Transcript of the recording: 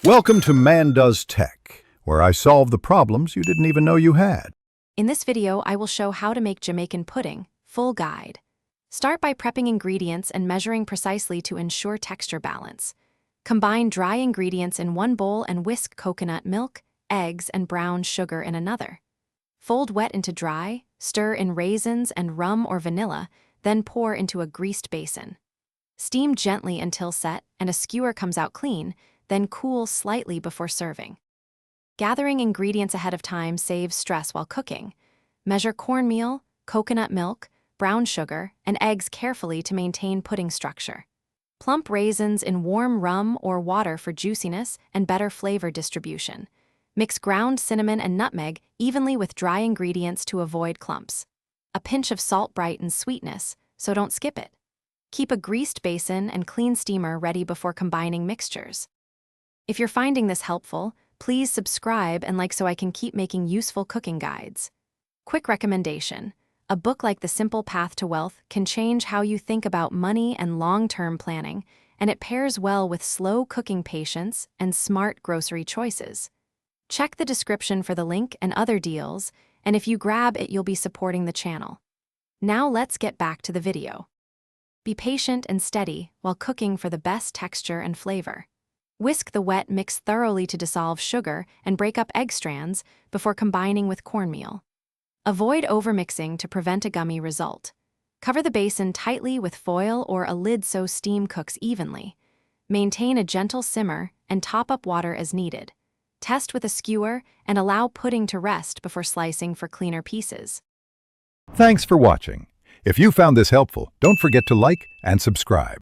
Welcome to Man Does Tech, where I solve the problems you didn't even know you had. In this video, I will show how to make Jamaican pudding, full guide. Start by prepping ingredients and measuring precisely to ensure texture balance. Combine dry ingredients in one bowl and whisk coconut milk, eggs, and brown sugar in another. Fold wet into dry, stir in raisins and rum or vanilla, then pour into a greased basin. Steam gently until set and a skewer comes out clean, then cool slightly before serving. Gathering ingredients ahead of time saves stress while cooking. Measure cornmeal, coconut milk, brown sugar, and eggs carefully to maintain pudding structure. Plump raisins in warm rum or water for juiciness and better flavor distribution. Mix ground cinnamon and nutmeg evenly with dry ingredients to avoid clumps. A pinch of salt brightens sweetness, so don't skip it. Keep a greased basin and clean steamer ready before combining mixtures. If you're finding this helpful, please subscribe and like so I can keep making useful cooking guides. Quick recommendation: a book like The Simple Path to Wealth can change how you think about money and long-term planning, and it pairs well with slow cooking patience and smart grocery choices. Check the description for the link and other deals, and if you grab it, you'll be supporting the channel. Now let's get back to the video. Be patient and steady while cooking for the best texture and flavor. Whisk the wet mix thoroughly to dissolve sugar and break up egg strands before combining with cornmeal. Avoid overmixing to prevent a gummy result. Cover the basin tightly with foil or a lid so steam cooks evenly. Maintain a gentle simmer and top up water as needed. Test with a skewer and allow pudding to rest before slicing for cleaner pieces. Thanks for watching. If you found this helpful, don't forget to like and subscribe.